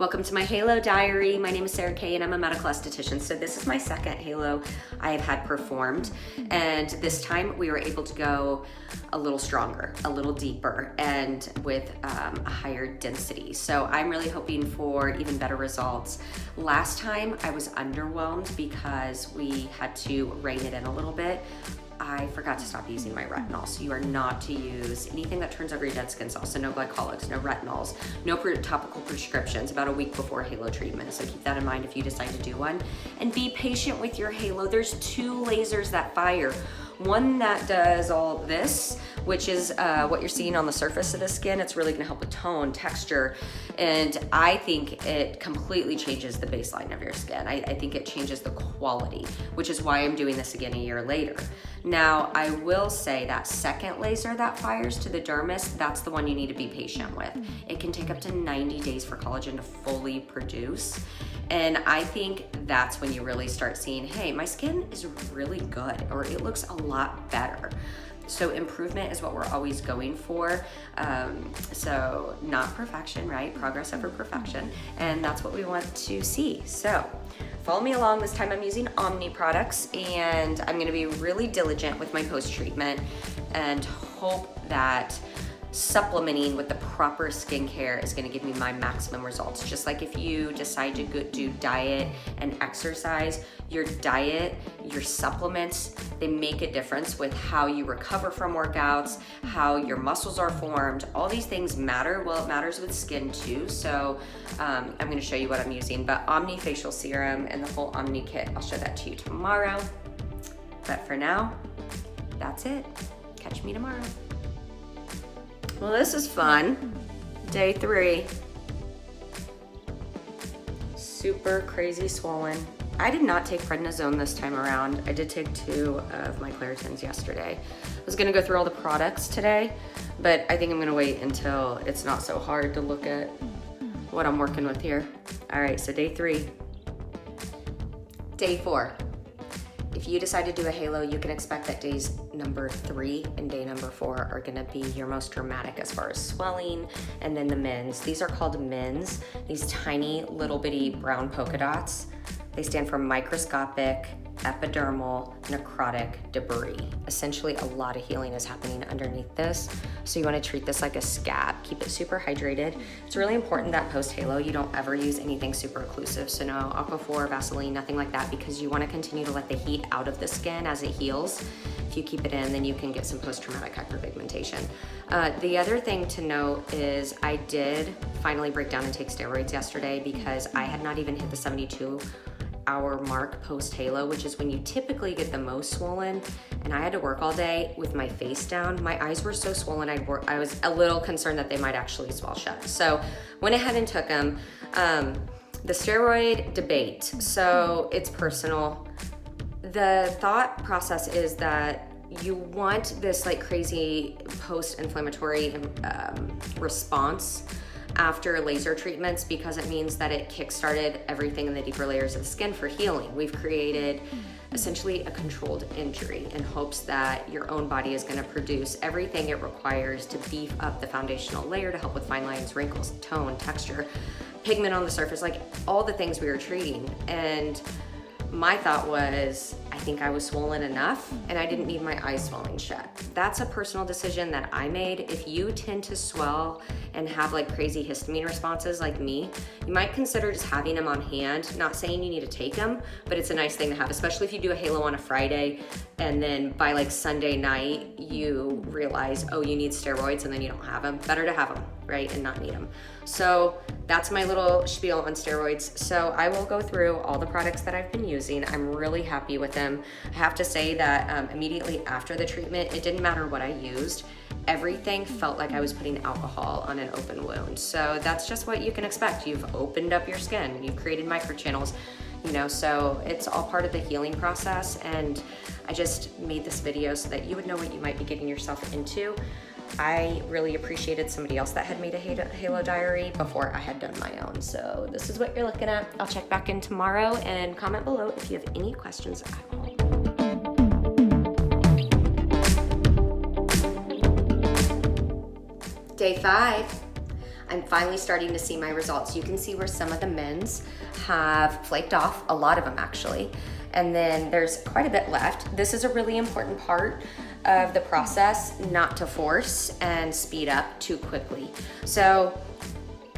Welcome to my Halo Diary. My name is Sarah Kay and I'm a medical esthetician. So this is my second halo I have had performed. And this time we were able to go a little stronger, a little deeper, and with a higher density. So I'm really hoping for even better results. Last time I was underwhelmed because we had to rein it in a little bit. I forgot to stop using my retinol. So you are not to use anything that turns over your dead skin cells. So no glycolics, no retinols, no topical prescriptions about a week before halo treatment. So keep that in mind if you decide to do one. And be patient with your halo. There's two lasers that fire. One that does all this, which is what you're seeing on the surface of the skin. It's really gonna help with tone, texture, and I think it completely changes the baseline of your skin. I think it changes the quality, which is why I'm doing this again a year later. Now, I will say that second laser that fires to the dermis, that's the one you need to be patient with. It can take up to 90 days for collagen to fully produce. And I think that's when you really start seeing, hey, my skin is really good, or it looks a lot better. So improvement is what we're always going for. So not perfection, right? Progress over perfection. And that's what we want to see. So follow me along. This time I'm using Omni products, and I'm gonna be really diligent with my post-treatment and hope that supplementing with the proper skincare is gonna give me my maximum results. Just like if you decide to do diet and exercise, your diet, your supplements, they make a difference with how you recover from workouts, how your muscles are formed. All these things matter. Well, it matters with skin too. So I'm gonna show you what I'm using, but Omni Facial Serum and the whole Omni kit, I'll show that to you tomorrow. But for now, that's it. Catch me tomorrow. Well, this is fun. Day 3. Super crazy swollen. I did not take prednisone this time around. I did take 2 of my Claritins yesterday. I was gonna go through all the products today, but I think I'm gonna wait until it's not so hard to look at what I'm working with here. All right, so day 3. Day 4. If you decide to do a halo, you can expect that days number 3 and day number 4 are gonna be your most dramatic as far as swelling, and then the mins. These are called mins, these tiny little bitty brown polka dots. They stand for microscopic epidermal necrotic debris. Essentially, a lot of healing is happening underneath this. So you wanna treat this like a scab. Keep it super hydrated. It's really important that post-halo, you don't ever use anything super occlusive. So no Aquaphor, Vaseline, nothing like that, because you wanna continue to let the heat out of the skin as it heals. If you keep it in, then you can get some post-traumatic hyperpigmentation. The other thing to note is I did finally break down and take steroids yesterday because I had not even hit the 72-hour mark post-halo, which is when you typically get the most swollen, and I had to work all day with my face down. My eyes were so swollen, I was a little concerned that they might actually swell shut. So went ahead and took them. The steroid debate, so it's personal. The thought process is that you want this like crazy post-inflammatory response after laser treatments, because it means that it kickstarted everything in the deeper layers of the skin for healing. We've created essentially a controlled injury in hopes that your own body is gonna produce everything it requires to beef up the foundational layer to help with fine lines, wrinkles, tone, texture, pigment on the surface, like all the things we were treating. And my thought was, I think I was swollen enough and I didn't need my eyes swelling shut. That's a personal decision that I made. If you tend to swell and have like crazy histamine responses like me, you might consider just having them on hand. Not saying you need to take them, but it's a nice thing to have, especially if you do a halo on a Friday and then by like Sunday night, you realize, oh, you need steroids and then you don't have them. Better to have them, right? And not need them. So that's my little spiel on steroids. So I will go through all the products that I've been using. I'm really happy with them. I have to say that immediately after the treatment, it didn't matter what I used. Everything felt like I was putting alcohol on an open wound. So that's just what you can expect. You've opened up your skin, you've created microchannels, you know, so it's all part of the healing process. And I just made this video so that you would know what you might be getting yourself into. I really appreciated somebody else that had made a halo diary before I had done my own. So this is what you're looking at. I'll check back in tomorrow and comment below if you have any questions at all. Day 5. I'm finally starting to see my results. You can see where some of the mins have flaked off, a lot of them actually. And then there's quite a bit left. This is a really important part of the process, not to force and speed up too quickly. So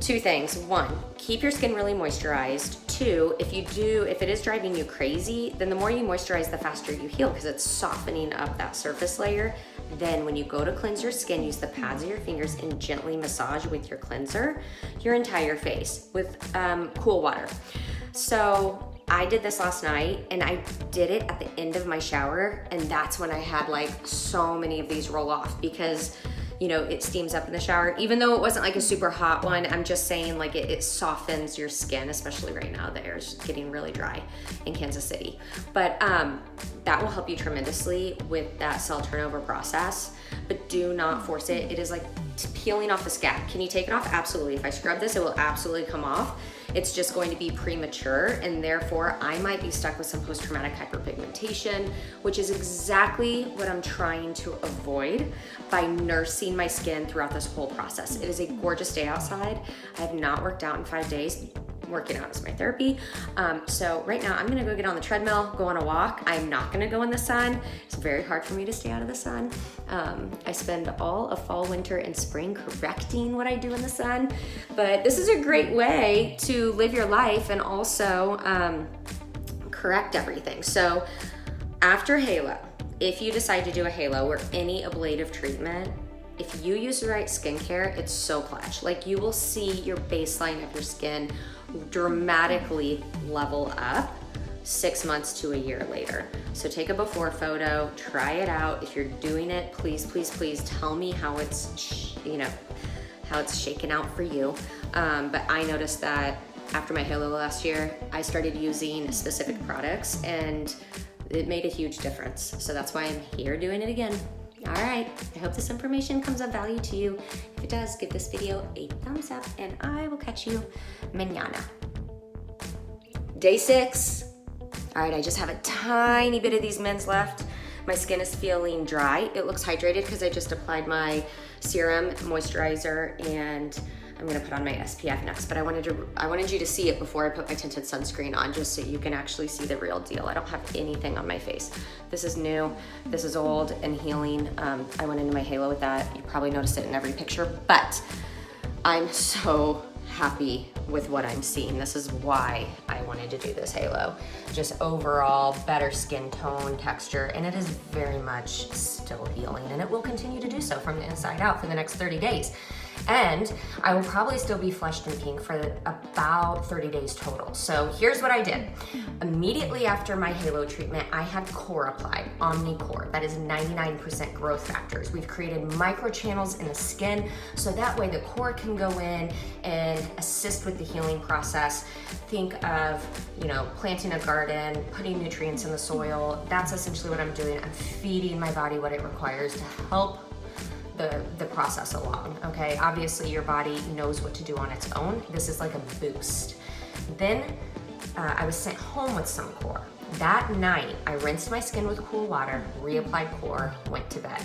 2 things. 1, keep your skin really moisturized. 2, if it is driving you crazy, then the more you moisturize, the faster you heal because it's softening up that surface layer. Then when you go to cleanse your skin, use the pads of your fingers and gently massage with your cleanser your entire face with cool water. So I did this last night and I did it at the end of my shower, and that's when I had like so many of these roll off because you know, it steams up in the shower. Even though it wasn't like a super hot one, I'm just saying like it softens your skin, especially right now. The air's getting really dry in Kansas City. But that will help you tremendously with that cell turnover process, but do not force it. It is like peeling off the scab. Can you take it off? Absolutely. If I scrub this, it will absolutely come off. It's just going to be premature, and therefore I might be stuck with some post-traumatic hyperpigmentation, which is exactly what I'm trying to avoid by nursing my skin throughout this whole process. It is a gorgeous day outside. I have not worked out in 5 days. Working out is my therapy. So right now I'm gonna go get on the treadmill, go on a walk. I'm not gonna go in the sun. It's very hard for me to stay out of the sun. I spend all of fall, winter, and spring correcting what I do in the sun. But this is a great way to live your life and also correct everything. So after halo, if you decide to do a halo or any ablative treatment, if you use the right skincare, it's so clutch. Like you will see your baseline of your skin dramatically level up 6 months to a year later. So take a before photo, try it out. If you're doing it, please, please, please tell me how it's, how it's shaken out for you. But I noticed that after my halo last year, I started using specific products and it made a huge difference. So that's why I'm here doing it again. All right, I hope this information comes of value to you. If it does, give this video a thumbs up and I will catch you mañana. Day 6. All right, I just have a tiny bit of these mins left. My skin is feeling dry. It looks hydrated because I just applied my serum, moisturizer, and I'm gonna put on my SPF next, but I wanted you to see it before I put my tinted sunscreen on, just so you can actually see the real deal. I don't have anything on my face. This is new, this is old and healing. I went into my halo with that. You probably noticed it in every picture, but I'm so happy with what I'm seeing. This is why I wanted to do this halo. Just overall better skin tone, texture, and it is very much still healing, and it will continue to do so from the inside out for the next 30 days. And I will probably still be flushed and pink for about 30 days total. So here's what I did. Immediately after my halo treatment, I had core applied, Omni Core. That is 99% growth factors. We've created microchannels in the skin, so that way the core can go in and assist with the healing process. Think of, planting a garden, putting nutrients in the soil. That's essentially what I'm doing. I'm feeding my body what it requires to help the process along, okay? Obviously your body knows what to do on its own. This is like a boost. Then I was sent home with some core. That night, I rinsed my skin with cool water, reapplied core, went to bed.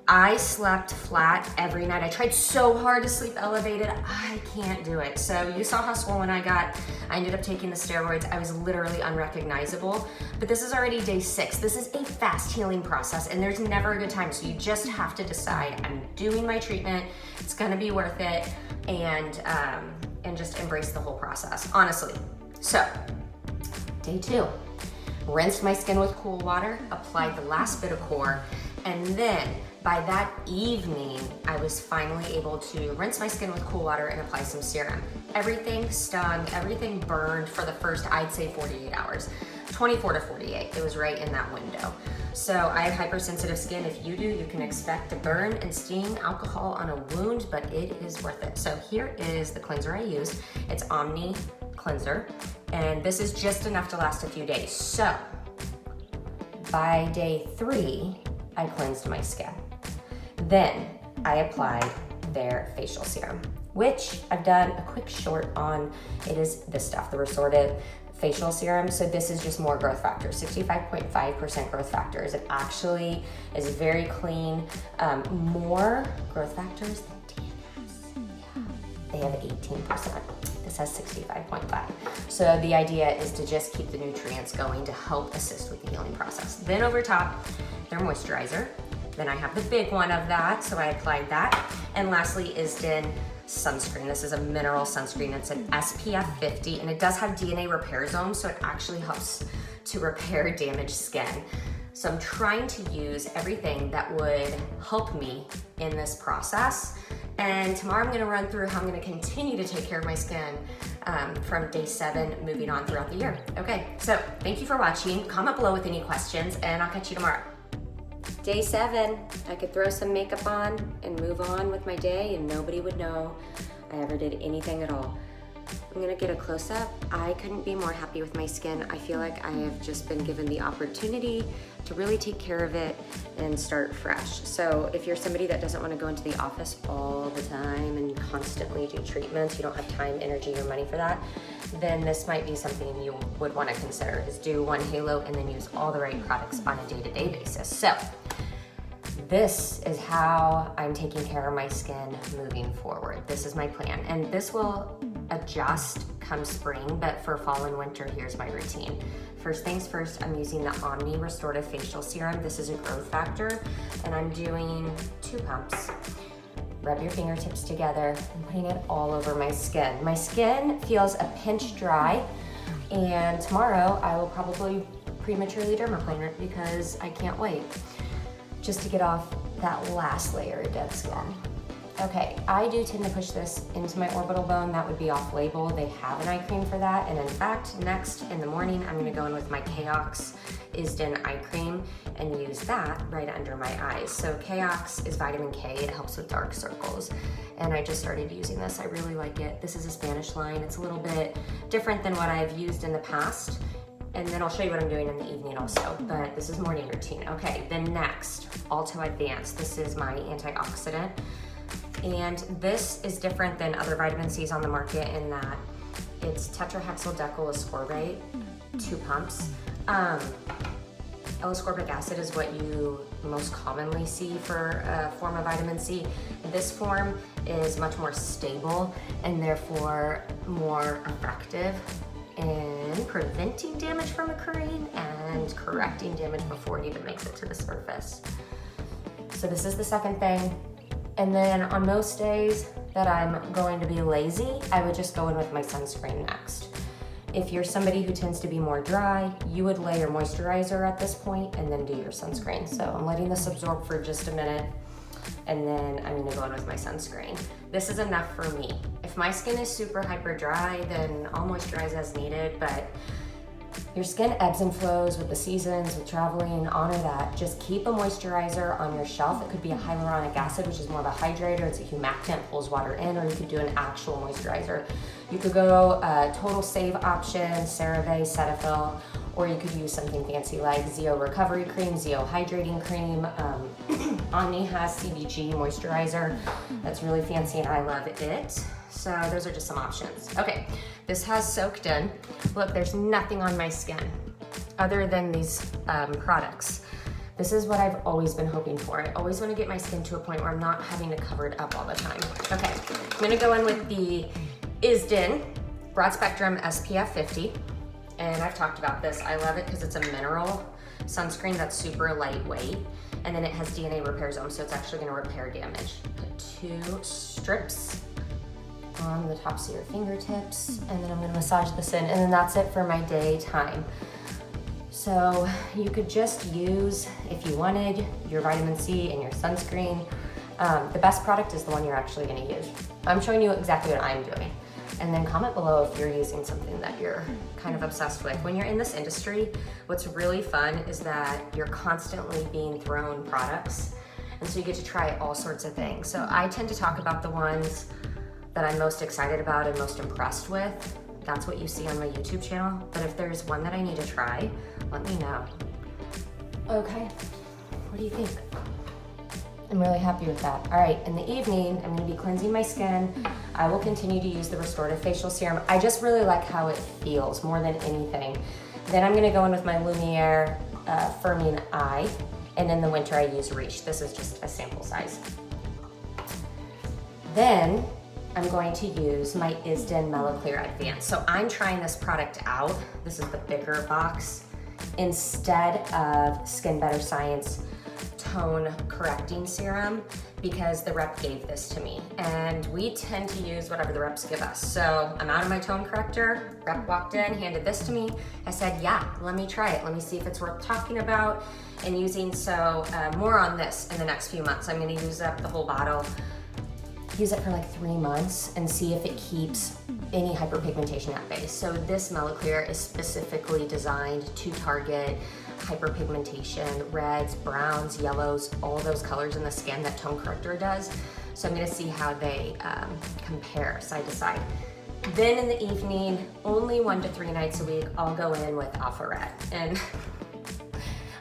I slept flat every night. I tried so hard to sleep elevated. I can't do it. So you saw how swollen I got. I ended up taking the steroids. I was literally unrecognizable. But this is already day 6. This is a fast healing process, and there's never a good time. So you just have to decide, I'm doing my treatment. It's gonna be worth it, and just embrace the whole process, honestly. So day 2, rinsed my skin with cool water, applied the last bit of core, and then by that evening, I was finally able to rinse my skin with cool water and apply some serum. Everything stung, everything burned for the first, I'd say 48 hours. 24 to 48, it was right in that window. So I have hypersensitive skin. If you do, you can expect to burn and sting, alcohol on a wound, but it is worth it. So here is the cleanser I use. It's Omni Cleanser, and this is just enough to last a few days. So by day 3, I cleansed my skin. Then I applied their facial serum, which I've done a quick short on. It is this stuff, the Restorative Facial Serum. So this is just more growth factors, 65.5% growth factors. It actually is very clean, more growth factors than TNS. Yeah. they have 18%. This has 65.5. So the idea is to just keep the nutrients going to help assist with the healing process. Then over top, their moisturizer. Then I have the big one of that, so I applied that. And lastly is Esthetician sunscreen. This is a mineral sunscreen. It's an SPF 50, and it does have DNA repair zone, so it actually helps to repair damaged skin. So I'm trying to use everything that would help me in this process. And tomorrow I'm gonna run through how I'm gonna continue to take care of my skin from day 7 moving on throughout the year. Okay, so thank you for watching. Comment below with any questions, and I'll catch you tomorrow. Day 7, I could throw some makeup on and move on with my day and nobody would know I ever did anything at all. I'm gonna get a close-up. I couldn't be more happy with my skin. I feel like I have just been given the opportunity to really take care of it and start fresh. So if you're somebody that doesn't wanna go into the office all the time and constantly do treatments, you don't have time, energy, or money for that, then this might be something you would wanna consider, is do one halo and then use all the right products on a day-to-day basis. So this is how I'm taking care of my skin moving forward. This is my plan, and this will adjust come spring, but for fall and winter, here's my routine. First things first, I'm using the Omni Restorative Facial Serum. This is a growth factor, and I'm doing 2 pumps. Rub your fingertips together. I'm putting it all over my skin. My skin feels a pinch dry, and tomorrow I will probably prematurely dermaplane it because I can't wait just to get off that last layer of dead skin. Okay, I do tend to push this into my orbital bone. That would be off-label. They have an eye cream for that. And in fact, next in the morning, I'm gonna go in with my Kox Esthetician eye cream and use that right under my eyes. So Kox is vitamin K. It helps with dark circles. And I just started using this. I really like it. This is a Spanish line. It's a little bit different than what I've used in the past. And then I'll show you what I'm doing in the evening also, but this is morning routine. Okay, then next, Alto Advanced. This is my antioxidant. And this is different than other vitamin C's on the market in that it's tetrahexyldecyl ascorbate, 2 pumps. L-ascorbic acid is what you most commonly see for a form of vitamin C. This form is much more stable and therefore more effective in preventing damage from occurring and correcting damage before it even makes it to the surface. So this is the second thing. And then on most days that I'm going to be lazy, I would just go in with my sunscreen next. If you're somebody who tends to be more dry, you would lay your moisturizer at this point and then do your sunscreen. So I'm letting this absorb for just a minute, and then I'm gonna go in with my sunscreen. This is enough for me. If my skin is super hyper dry, then I'll moisturize as needed, but your skin ebbs and flows with the seasons, with traveling, honor that. Just keep a moisturizer on your shelf. It could be a hyaluronic acid, which is more of a hydrator. It's a humectant, pulls water in, or you could do an actual moisturizer. You could go Total Save option, CeraVe, Cetaphil, or you could use something fancy like Zeo Recovery Cream, Zeo Hydrating Cream. Omni has CBG moisturizer. That's really fancy and I love it. So those are just some options. Okay, this has soaked in. Look, there's nothing on my skin other than these products. This is what I've always been hoping for. I always want to get my skin to a point where I'm not having to cover it up all the time. Okay, I'm gonna go in with the Esthetician Broad Spectrum SPF 50. And I've talked about this. I love it because it's a mineral sunscreen that's super lightweight. And then it has DNA repair zone, so it's actually gonna repair damage. Put 2 strips on the tops of your fingertips, and then I'm gonna massage this in, and then that's it for my daytime. So you could just use, if you wanted, your vitamin C and your sunscreen. The best product is the one you're actually gonna use. I'm showing you exactly what I'm doing. And then comment below if you're using something that you're kind of obsessed with. When you're in this industry, what's really fun is that you're constantly being thrown products, and so you get to try all sorts of things. So I tend to talk about the ones that I'm most excited about and most impressed with. That's what you see on my YouTube channel. But if there's one that I need to try, let me know. Okay, what do you think? I'm really happy with that. All right, in the evening, I'm gonna be cleansing my skin. I will continue to use the Restorative Facial Serum. I just really like how it feels more than anything. Then I'm gonna go in with my Lumiere Firming Eye, and in the winter I use Reach. This is just a sample size. Then I'm going to use my Isden Mellow Clear Advanced. So I'm trying this product out. This is the bigger box instead of Skin Better Science Tone Correcting Serum because the rep gave this to me. And we tend to use whatever the reps give us. So I'm out of my tone corrector. Rep walked in, handed this to me. I said, yeah, let me try it. Let me see if it's worth talking about and using. So more on this in the next few months. I'm gonna use up the whole bottle, use it for like 3 months and see if it keeps any hyperpigmentation at bay. So this Mellow Clear is specifically designed to target hyperpigmentation, reds, browns, yellows, all those colors in the skin that Tone Corrector does. So I'm gonna see how they compare side to side. Then in the evening, only 1 to 3 nights a week, I'll go in with Alpha Red. And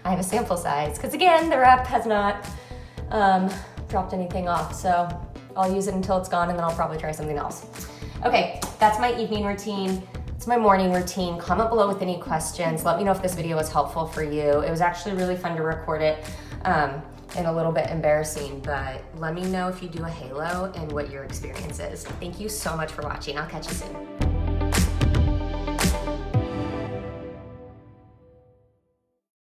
I have a sample size, because again, the rep has not dropped anything off. So I'll use it until it's gone and then I'll probably try something else. Okay, that's my evening routine. It's my morning routine. Comment below with any questions. Let me know if this video was helpful for you. It was actually really fun to record it and a little bit embarrassing, but let me know if you do a halo and what your experience is. Thank you so much for watching. I'll catch you soon.